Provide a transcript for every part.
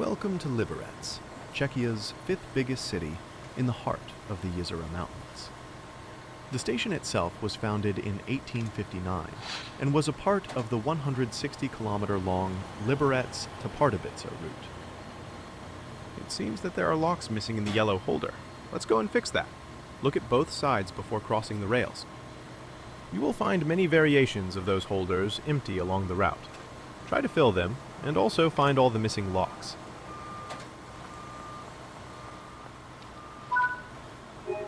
Welcome to Liberec, Czechia's fifth biggest city in the heart of the Jezera Mountains. The station itself was founded in 1859 and was a part of the 160-kilometer-long Liberec to Pardubice route. It seems that there are locks missing in the yellow holder. Let's go and fix that. Look at both sides before crossing the rails. You will find many variations of those holders empty along the route. Try to fill them, and also find all the missing locks.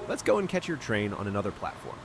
Let's go and catch your train on another platform.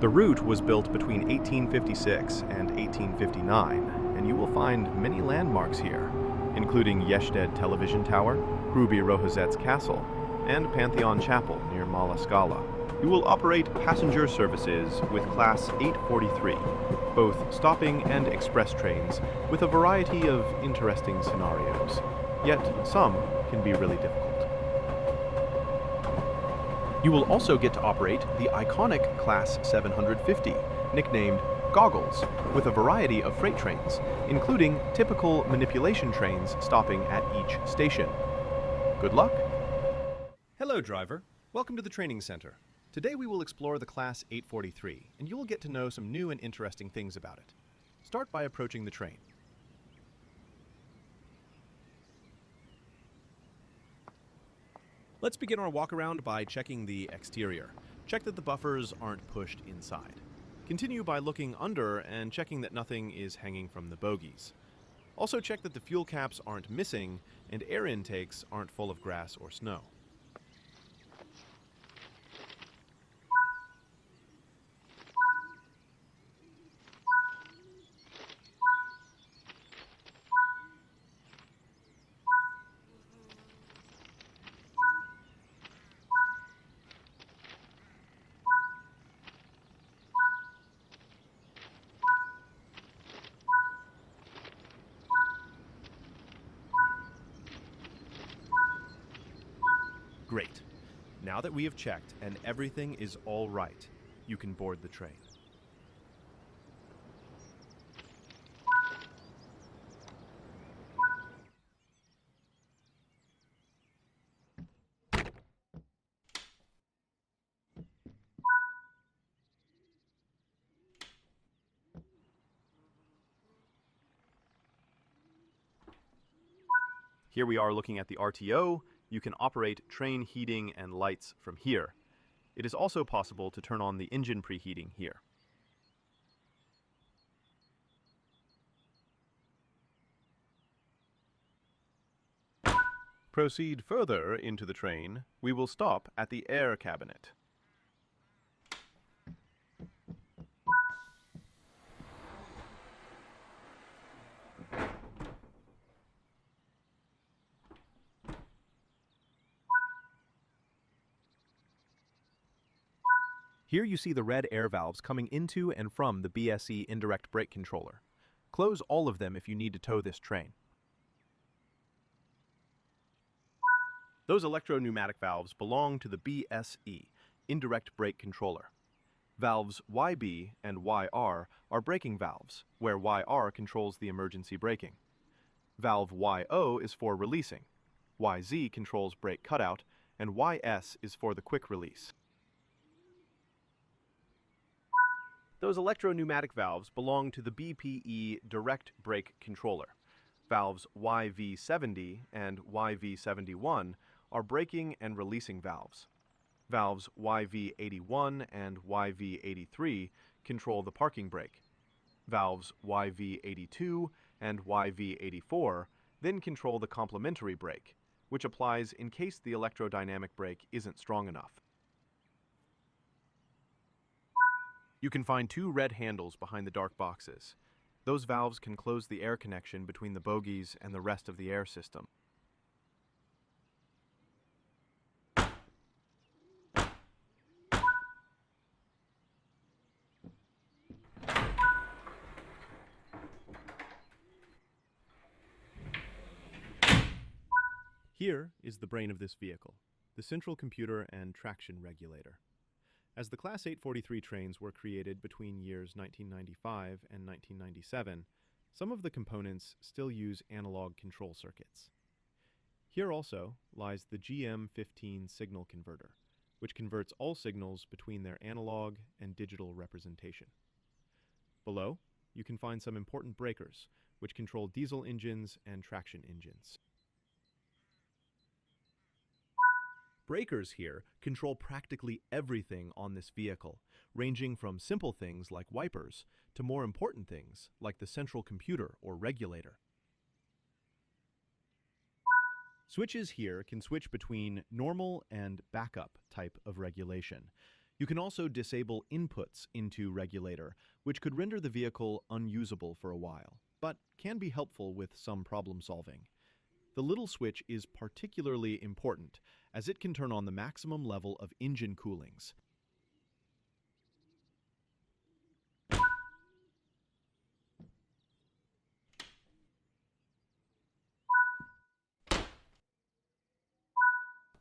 The route was built between 1856 and 1859, and you will find many landmarks here, including Jested Television Tower, Hruby Rohozet's Castle, and Pantheon Chapel near Mala Scala. You will operate passenger services with Class 843, both stopping and express trains, with a variety of interesting scenarios. Yet some can be really difficult. You will also get to operate the iconic Class 750, nicknamed Goggles, with a variety of freight trains, including typical manipulation trains stopping at each station. Good luck! Hello, driver. Welcome to the training center. Today we will explore the Class 843, and you will get to know some new and interesting things about it. Start by approaching the train. Let's begin our walk-around by checking the exterior. Check that the buffers aren't pushed inside. Continue by looking under and checking that nothing is hanging from the bogies. Also check that the fuel caps aren't missing and air intakes aren't full of grass or snow. Great. Now that we have checked and everything is all right, you can board the train. Here we are looking at the RTO. You can operate train heating and lights from here. It is also possible to turn on the engine preheating here. Proceed further into the train. We will stop at the air cabinet. Here you see the red air valves coming into and from the BSE indirect brake controller. Close all of them if you need to tow this train. Those electro-pneumatic valves belong to the BSE, indirect brake controller. Valves YB and YR are braking valves, where YR controls the emergency braking. Valve YO is for releasing. YZ controls brake cutout, and YS is for the quick release. Those electro-pneumatic valves belong to the BPE direct brake controller. Valves YV70 and YV71 are braking and releasing valves. Valves YV81 and YV83 control the parking brake. Valves YV82 and YV84 then control the complementary brake, which applies in case the electrodynamic brake isn't strong enough. You can find two red handles behind the dark boxes. Those valves can close the air connection between the bogies and the rest of the air system. Here is the brain of this vehicle, the central computer and traction regulator. As the Class 843 trains were created between years 1995 and 1997, some of the components still use analog control circuits. Here also lies the GM15 signal converter, which converts all signals between their analog and digital representation. Below, you can find some important breakers, which control diesel engines and traction engines. Breakers here control practically everything on this vehicle, ranging from simple things like wipers to more important things like the central computer or regulator. Switches here can switch between normal and backup type of regulation. You can also disable inputs into regulator, which could render the vehicle unusable for a while, but can be helpful with some problem solving. The little switch is particularly important, as it can turn on the maximum level of engine coolings.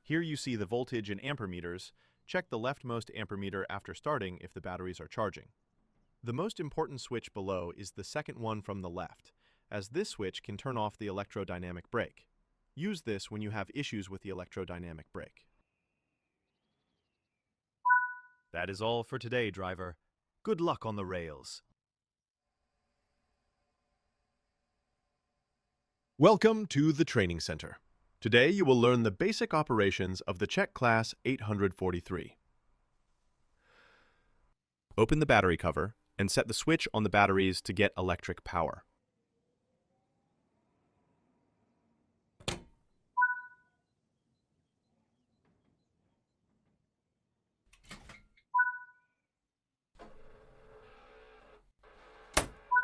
Here you see the voltage and ampere meters. Check the leftmost ampere meter after starting if the batteries are charging. The most important switch below is the second one from the left, as this switch can turn off the electrodynamic brake. Use this when you have issues with the electrodynamic brake. That is all for today, driver. Good luck on the rails. Welcome to the training center. Today you will learn the basic operations of the Czech Class 843. Open the battery cover and set the switch on the batteries to get electric power.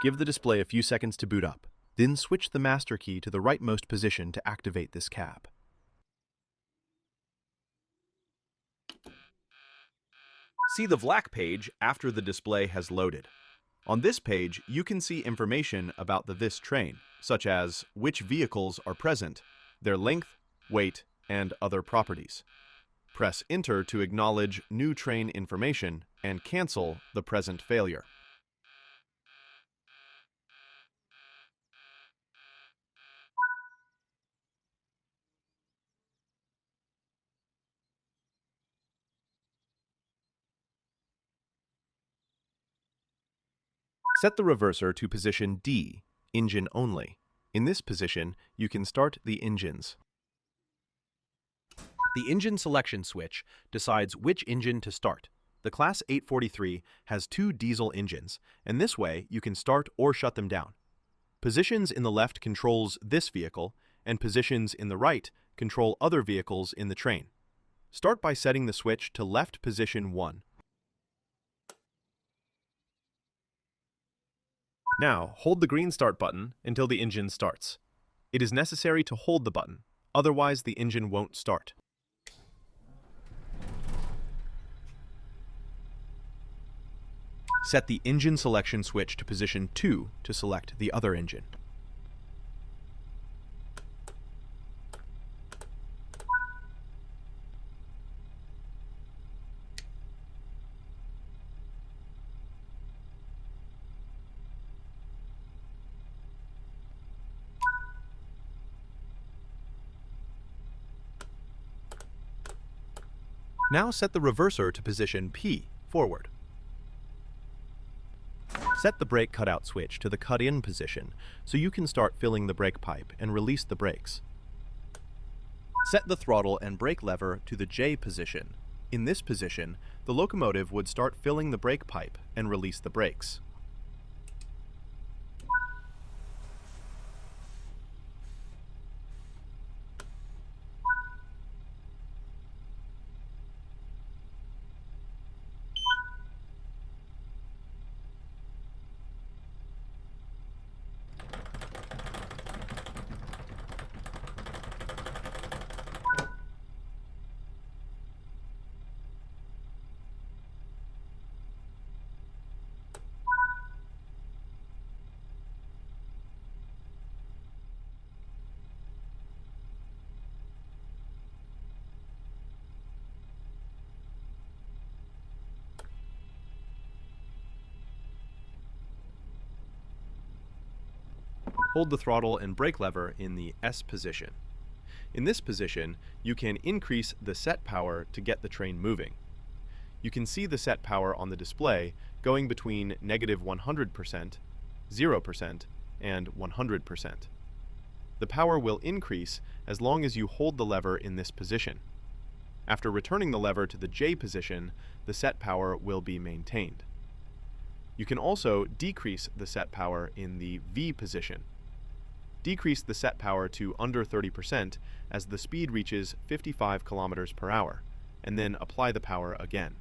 Give the display a few seconds to boot up, then switch the master key to the rightmost position to activate this cab. See the VLAC page after the display has loaded. On this page, you can see information about this train, such as which vehicles are present, their length, weight, and other properties. Press Enter to acknowledge new train information and cancel the present failure. Set the reverser to position D, engine only. In this position, you can start the engines. The engine selection switch decides which engine to start. The Class 843 has two diesel engines, and this way you can start or shut them down. Positions in the left controls this vehicle, and positions in the right control other vehicles in the train. Start by setting the switch to left position 1. Now, hold the green start button until the engine starts. It is necessary to hold the button, otherwise the engine won't start. Set the engine selection switch to position 2 to select the other engine. Now set the reverser to position P, forward. Set the brake cutout switch to the cut-in position so you can start filling the brake pipe and release the brakes. Set the throttle and brake lever to the J position. In this position, the locomotive would start filling the brake pipe and release the brakes. Hold the throttle and brake lever in the S position. In this position, you can increase the set power to get the train moving. You can see the set power on the display going between -100%, 0%, and 100%. The power will increase as long as you hold the lever in this position. After returning the lever to the J position, the set power will be maintained. You can also decrease the set power in the V position. Decrease the set power to under 30% as the speed reaches 55 kilometers per hour, and then apply the power again.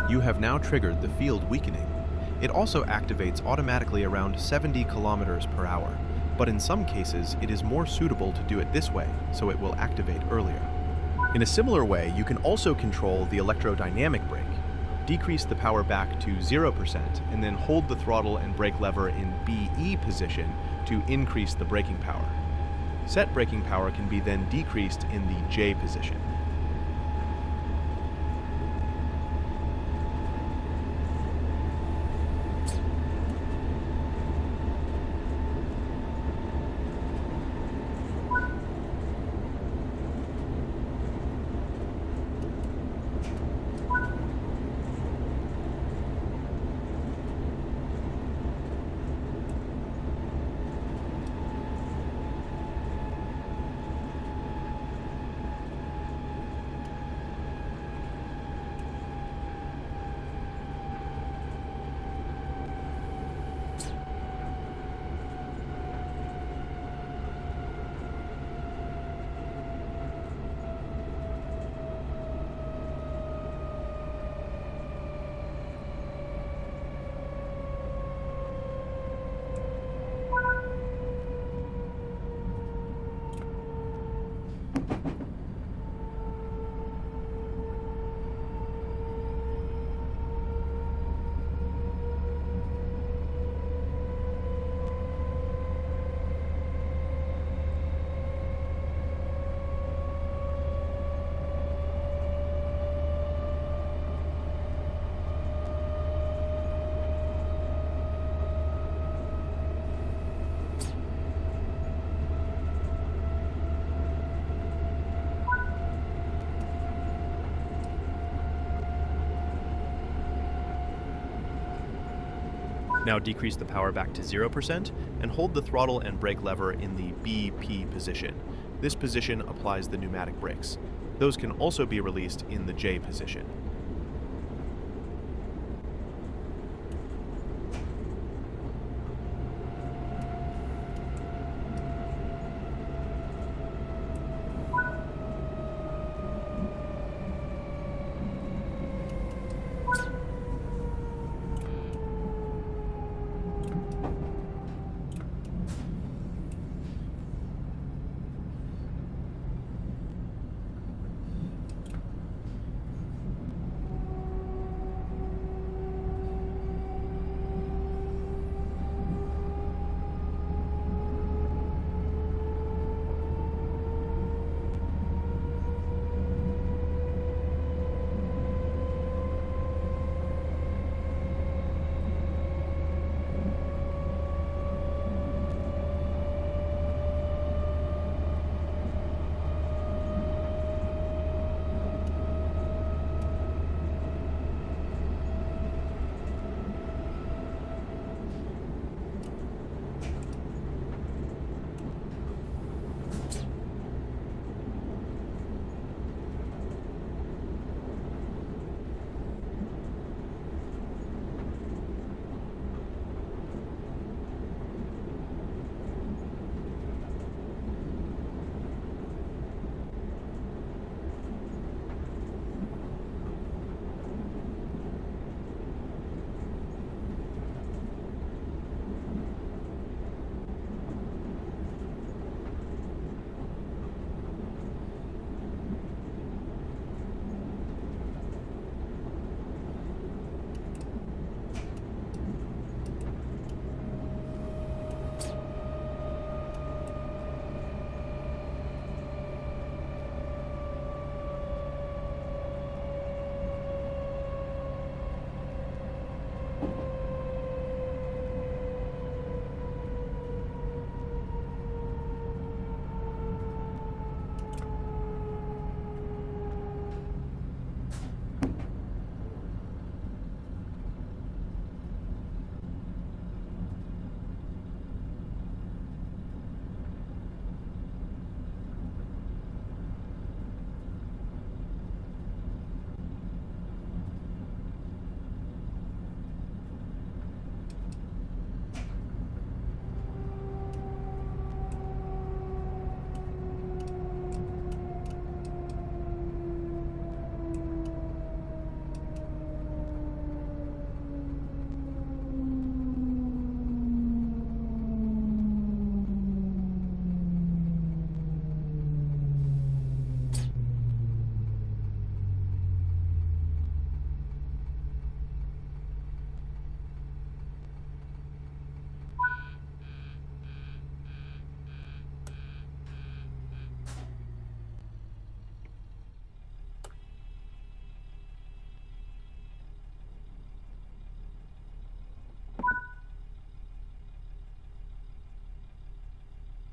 You have now triggered the field weakening. It also activates automatically around 70 kilometers per hour, but in some cases it is more suitable to do it this way, so it will activate earlier. In a similar way, you can also control the electrodynamic brake. Decrease the power back to 0% and then hold the throttle and brake lever in BE position to increase the braking power. Set braking power can be then decreased in the J position. Now decrease the power back to 0% and hold the throttle and brake lever in the BP position. This position applies the pneumatic brakes. Those can also be released in the J position.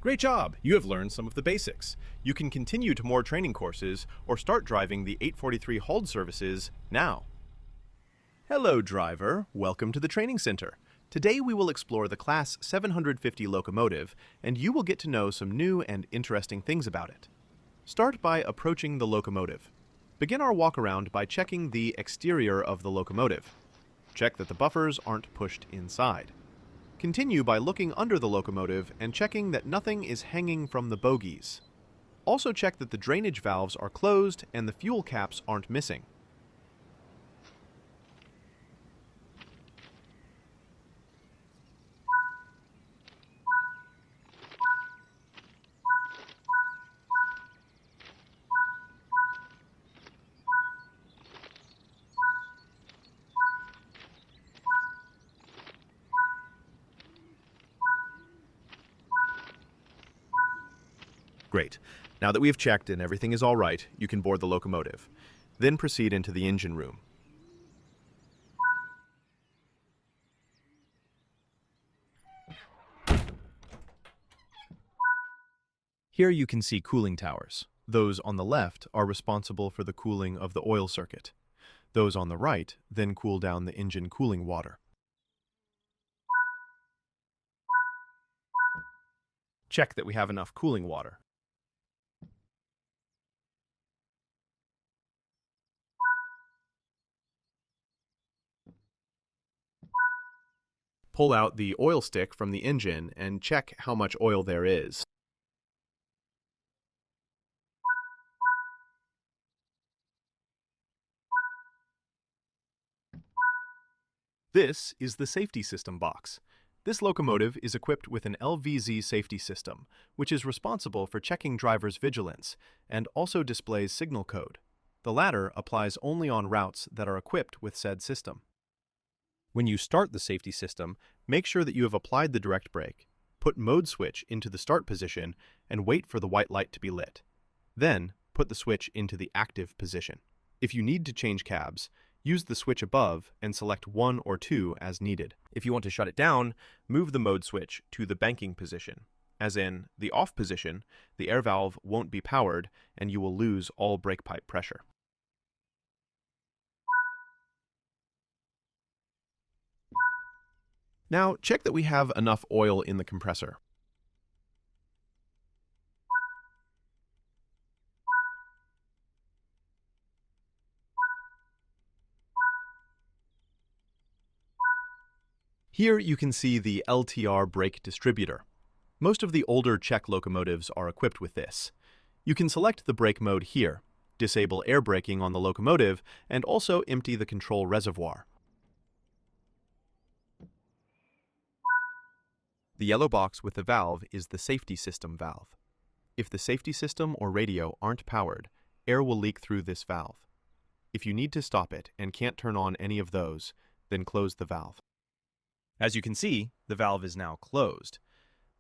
Great job! You have learned some of the basics. You can continue to more training courses or start driving the 843 hauled services now. Hello, driver. Welcome to the training center. Today we will explore the Class 750 locomotive, and you will get to know some new and interesting things about it. Start by approaching the locomotive. Begin our walk-around by checking the exterior of the locomotive. Check that the buffers aren't pushed inside. Continue by looking under the locomotive and checking that nothing is hanging from the bogies. Also check that the drainage valves are closed and the fuel caps aren't missing. Great. Now that we have checked and everything is all right, you can board the locomotive. Then proceed into the engine room. Here you can see cooling towers. Those on the left are responsible for the cooling of the oil circuit. Those on the right then cool down the engine cooling water. Check that we have enough cooling water. Pull out the oil stick from the engine and check how much oil there is. This is the safety system box. This locomotive is equipped with an LVZ safety system, which is responsible for checking drivers' vigilance and also displays signal code. The latter applies only on routes that are equipped with said system. When you start the safety system, make sure that you have applied the direct brake, put mode switch into the start position, and wait for the white light to be lit. Then, put the switch into the active position. If you need to change cabs, use the switch above and select 1 or 2 as needed. If you want to shut it down, move the mode switch to the banking position. As in, the off position, the air valve won't be powered and you will lose all brake pipe pressure. Now, check that we have enough oil in the compressor. Here you can see the LTR brake distributor. Most of the older Czech locomotives are equipped with this. You can select the brake mode here, disable air braking on the locomotive, and also empty the control reservoir. The yellow box with the valve is the safety system valve. If the safety system or radio aren't powered, air will leak through this valve. If you need to stop it and can't turn on any of those, then close the valve. As you can see, the valve is now closed.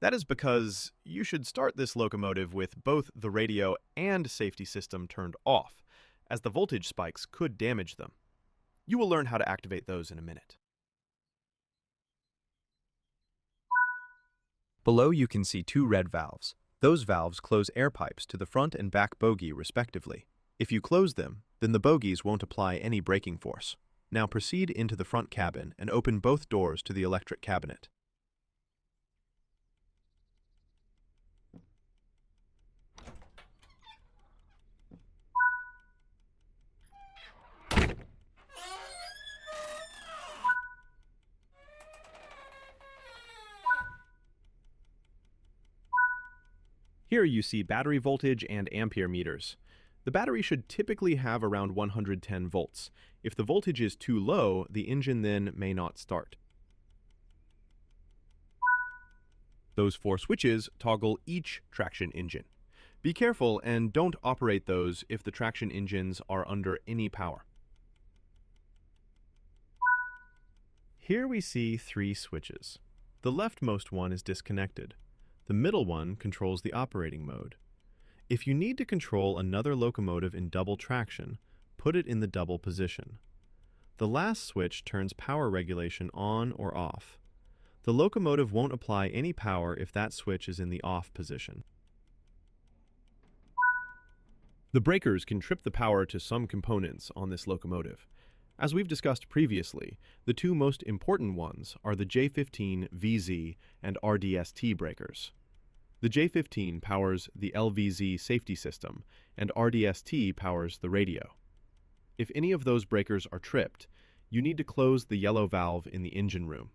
That is because you should start this locomotive with both the radio and safety system turned off, as the voltage spikes could damage them. You will learn how to activate those in a minute. Below you can see 2 red valves. Those valves close air pipes to the front and back bogie respectively. If you close them, then the bogies won't apply any braking force. Now proceed into the front cabin and open both doors to the electric cabinet. Here you see battery voltage and ampere meters. The battery should typically have around 110 volts. If the voltage is too low, the engine then may not start. Those 4 switches toggle each traction engine. Be careful and don't operate those if the traction engines are under any power. Here we see 3 switches. The leftmost one is disconnected. The middle one controls the operating mode. If you need to control another locomotive in double traction, put it in the double position. The last switch turns power regulation on or off. The locomotive won't apply any power if that switch is in the off position. The breakers can trip the power to some components on this locomotive. As we've discussed previously, the 2 most important ones are the J15 VZ and RDST breakers. The J15 powers the LVZ safety system, and RDST powers the radio. If any of those breakers are tripped, you need to close the yellow valve in the engine room.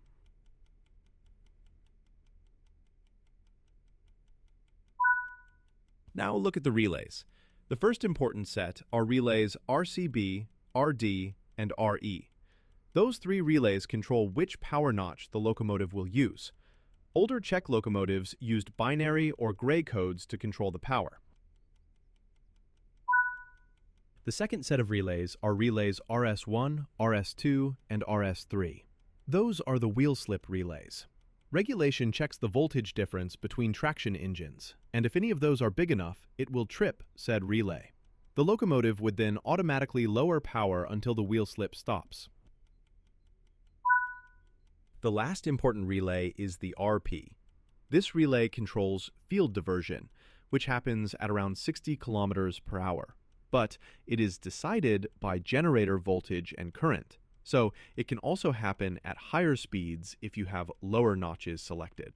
Now look at the relays. The first important set are relays RCB, RD, and RE. Those 3 relays control which power notch the locomotive will use. Older Czech locomotives used binary or gray codes to control the power. The second set of relays are relays RS1, RS2, and RS3. Those are the wheel slip relays. Regulation checks the voltage difference between traction engines, and if any of those are big enough, it will trip said relay. The locomotive would then automatically lower power until the wheel slip stops. The last important relay is the RP. This relay controls field diversion, which happens at around 60 kilometers per hour. But it is decided by generator voltage and current, so it can also happen at higher speeds if you have lower notches selected.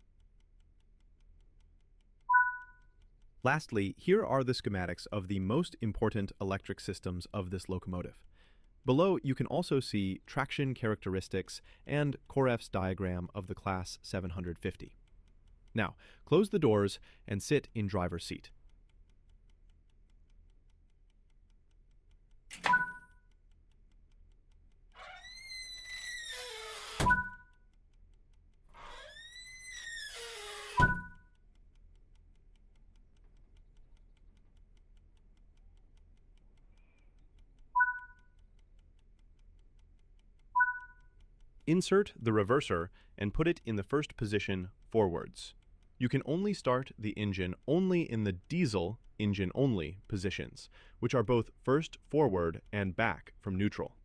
Lastly, here are the schematics of the most important electric systems of this locomotive. Below, you can also see traction characteristics and Koref's diagram of the Class 750. Now, close the doors and sit in driver's seat. Insert the reverser and put it in the first position forwards. You can only start the engine only in the diesel engine-only positions, which are both first forward and back from neutral.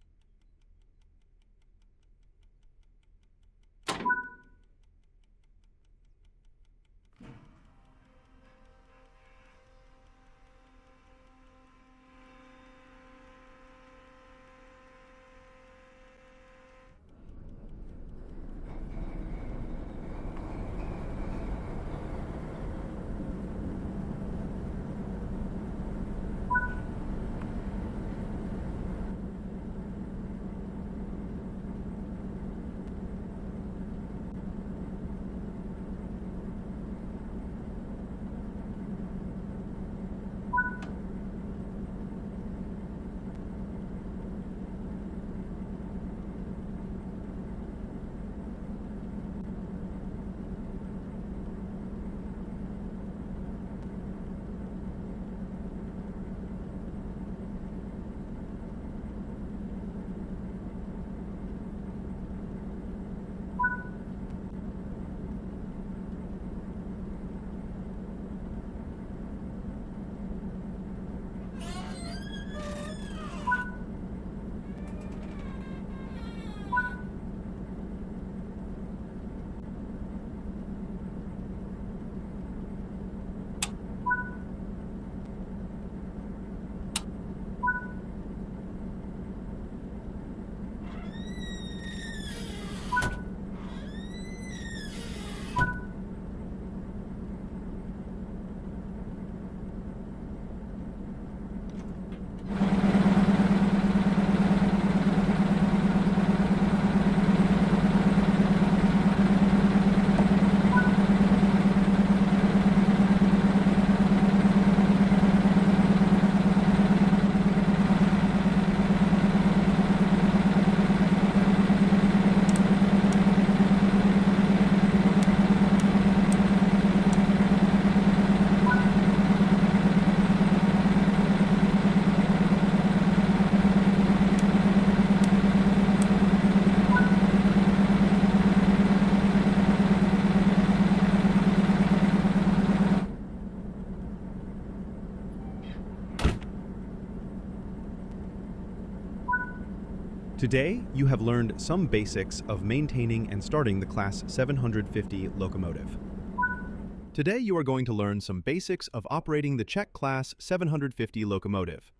Today, you have learned some basics of maintaining and starting the Class 750 locomotive. Today, you are going to learn some basics of operating the Czech Class 750 locomotive.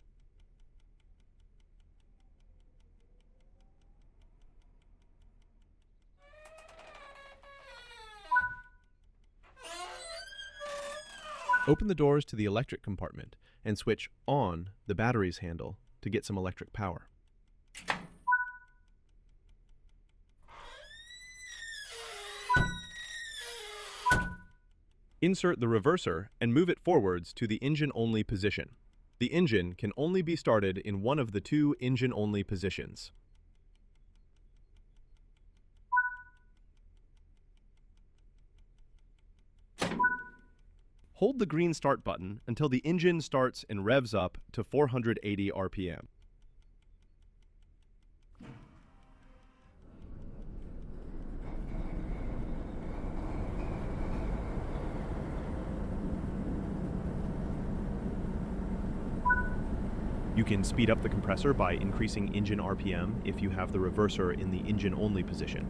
Open the doors to the electric compartment and switch on the batteries handle to get some electric power. Insert the reverser and move it forwards to the engine-only position. The engine can only be started in one of the two engine-only positions. Hold the green start button until the engine starts and revs up to 480 RPM. You can speed up the compressor by increasing engine RPM if you have the reverser in the engine-only position.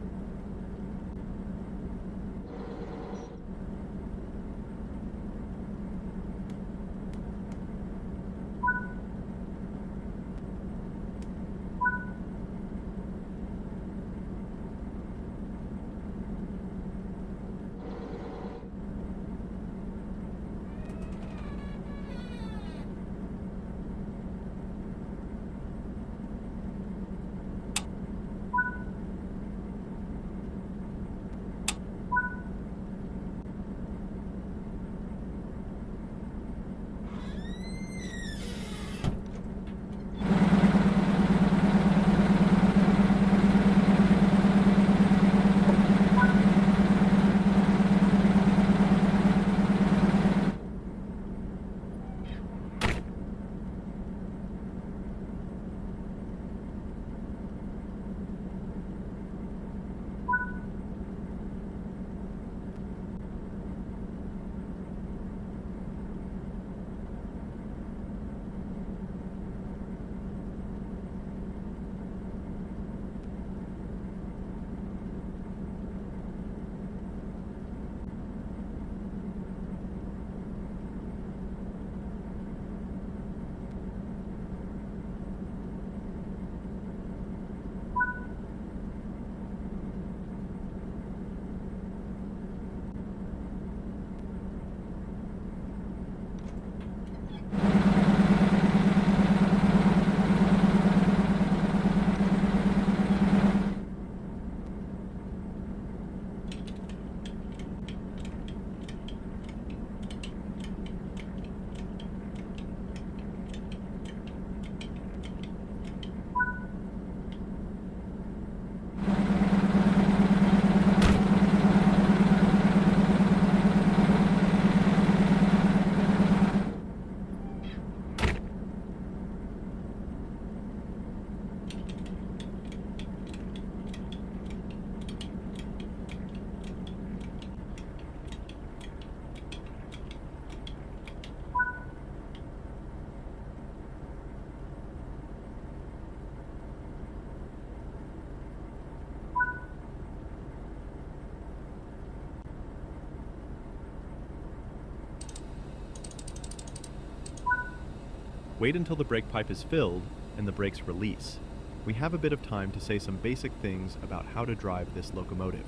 Wait until the brake pipe is filled and the brakes release. We have a bit of time to say some basic things about how to drive this locomotive.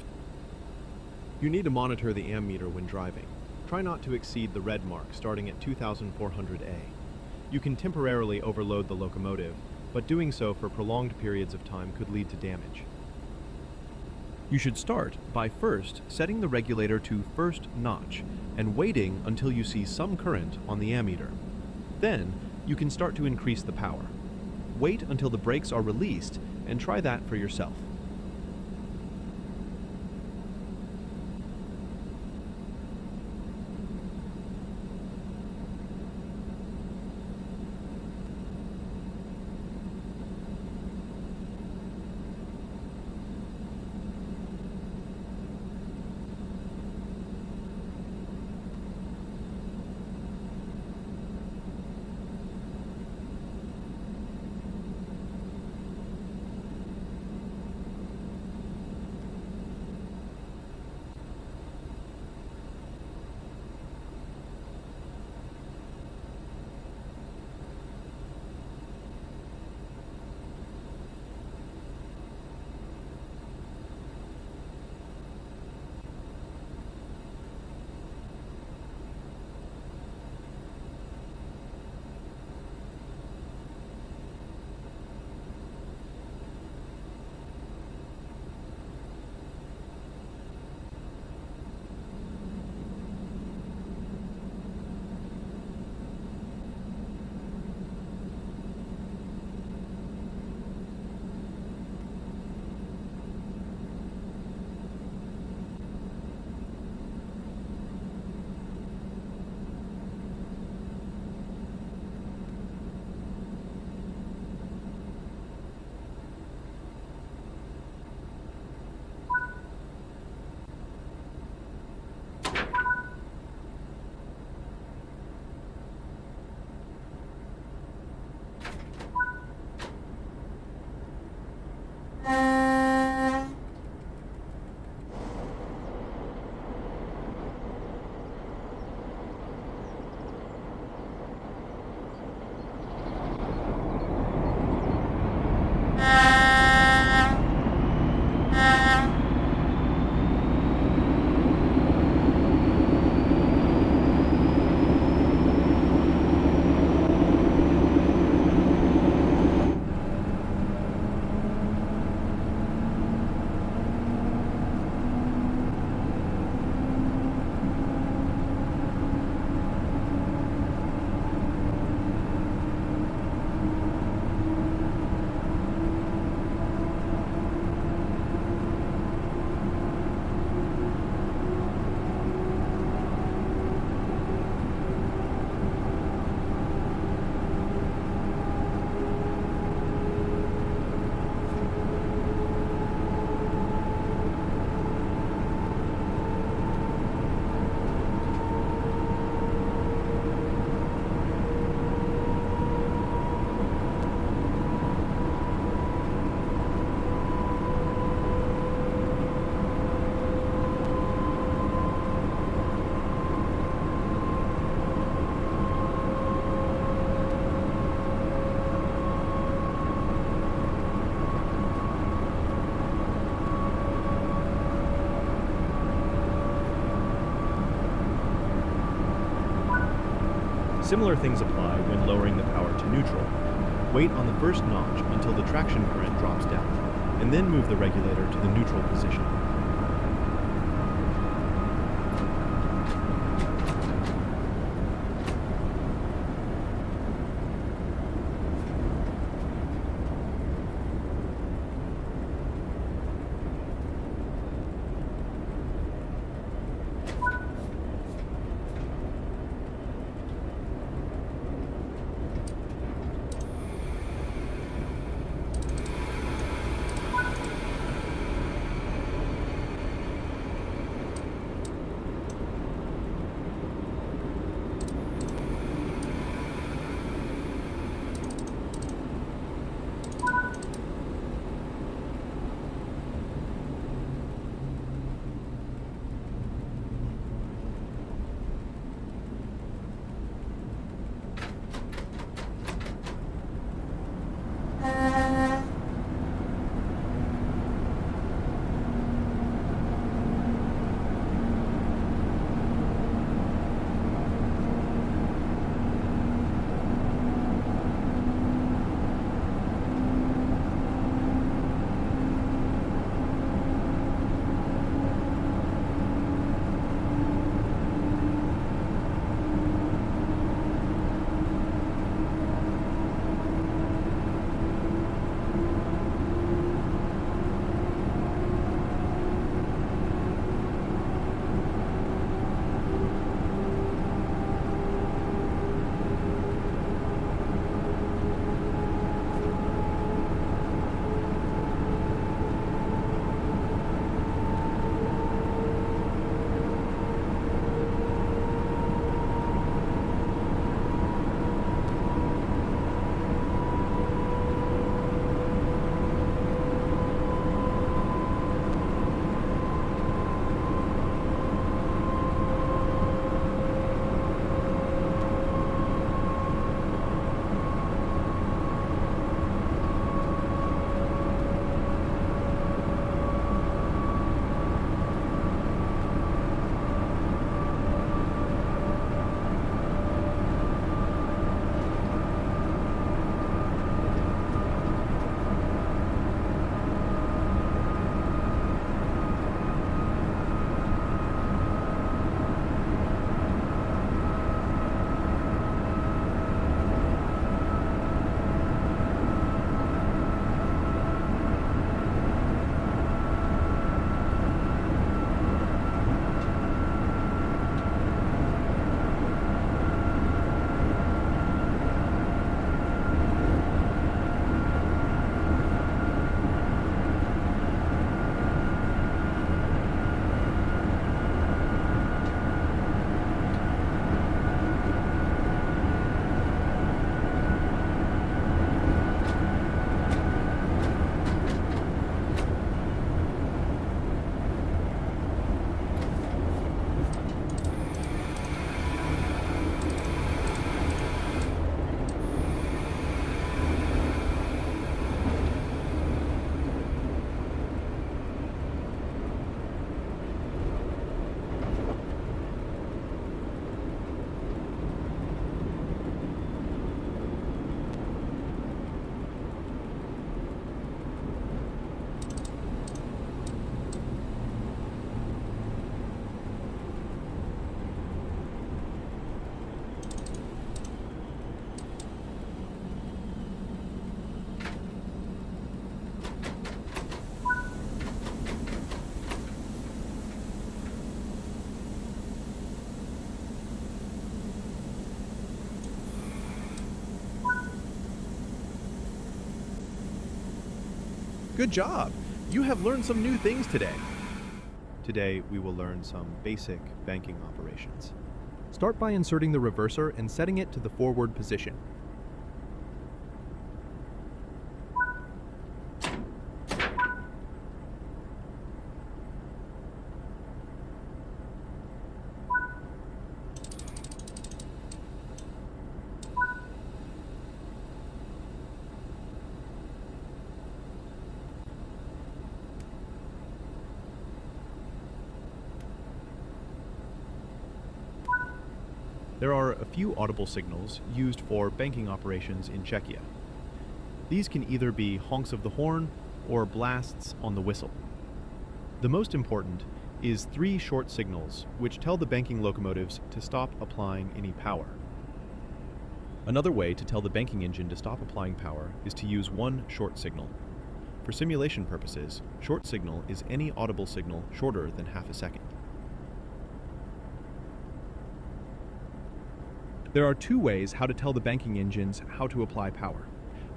You need to monitor the ammeter when driving. Try not to exceed the red mark starting at 2400A. You can temporarily overload the locomotive, but doing so for prolonged periods of time could lead to damage. You should start by first setting the regulator to first notch and waiting until you see some current on the ammeter. Then, you can start to increase the power. Wait until the brakes are released and try that for yourself. Similar things apply when lowering the power to neutral. Wait on the first notch until the traction current drops down, and then move the regulator to the neutral position. Good job! You have learned some new things today. Today, we will learn some basic banking operations. Start by inserting the reverser and setting it to the forward position. There are a few audible signals used for banking operations in Czechia. These can either be honks of the horn or blasts on the whistle. The most important is 3 short signals which tell the banking locomotives to stop applying any power. Another way to tell the banking engine to stop applying power is to use 1 short signal. For simulation purposes, short signal is any audible signal shorter than half a second. There are 2 ways how to tell the banking engines how to apply power.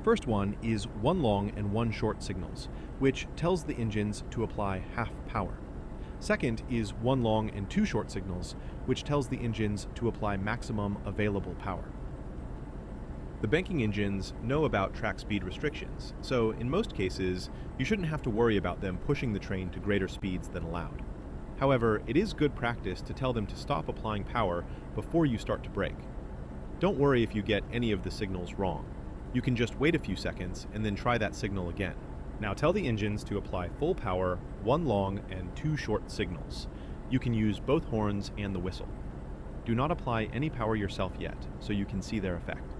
First one is 1 long and 1 short signals, which tells the engines to apply half power. Second is 1 long and 2 short signals, which tells the engines to apply maximum available power. The banking engines know about track speed restrictions, so in most cases, you shouldn't have to worry about them pushing the train to greater speeds than allowed. However, it is good practice to tell them to stop applying power before you start to brake. Don't worry if you get any of the signals wrong. You can just wait a few seconds and then try that signal again. Now tell the engines to apply full power, 1 long and 2 short signals. You can use both horns and the whistle. Do not apply any power yourself yet, so you can see their effect.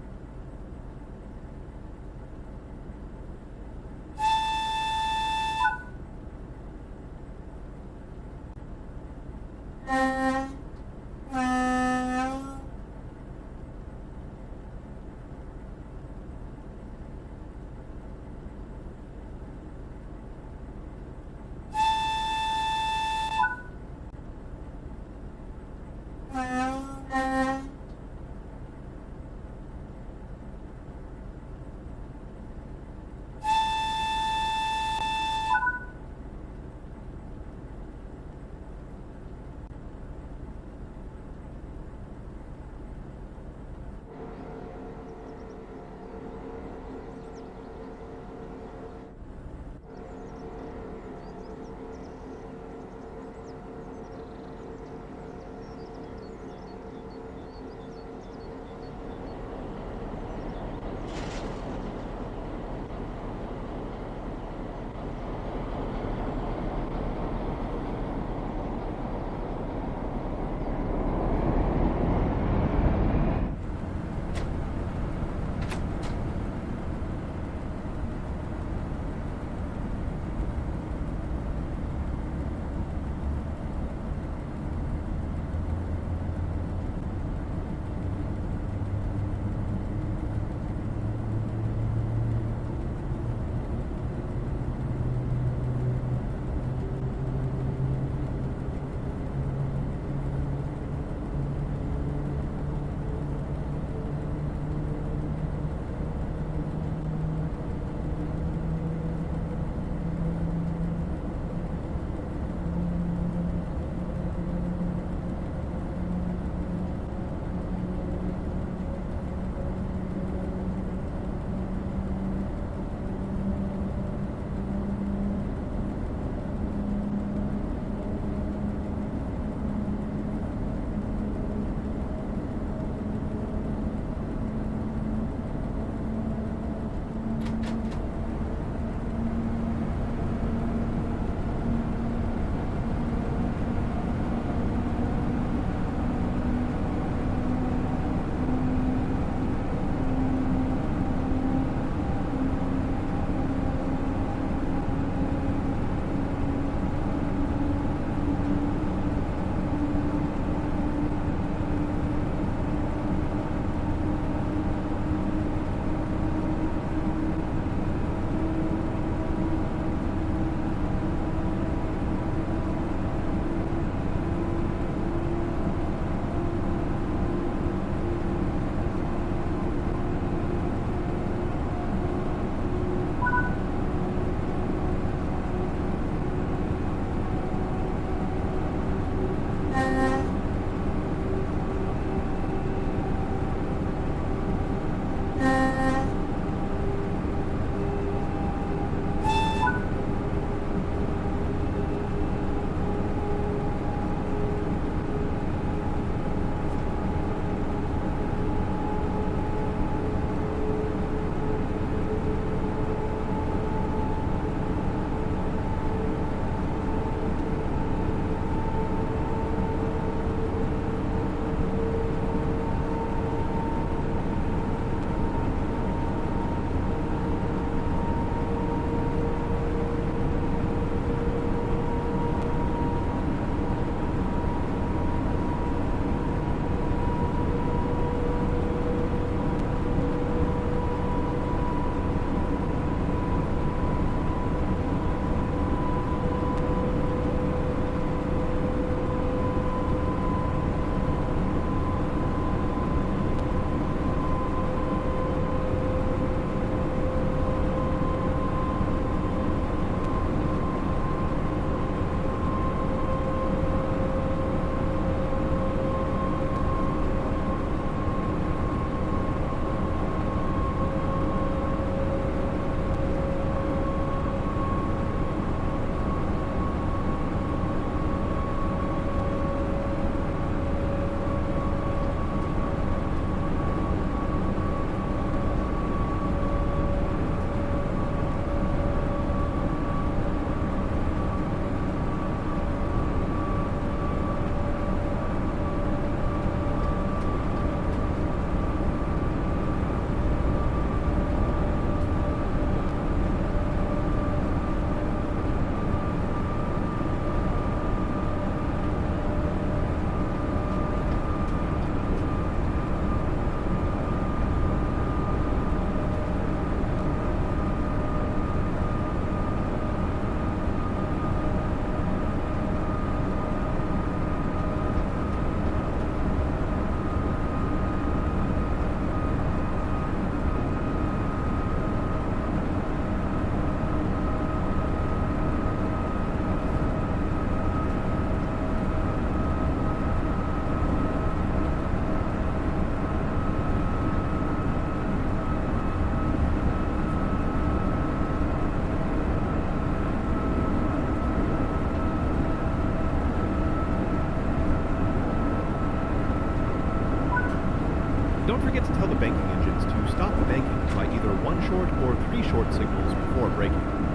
Don't forget to tell the banking engines to stop banking by either 1 short or 3 short signals before braking.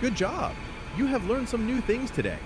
Good job! You have learned some new things today.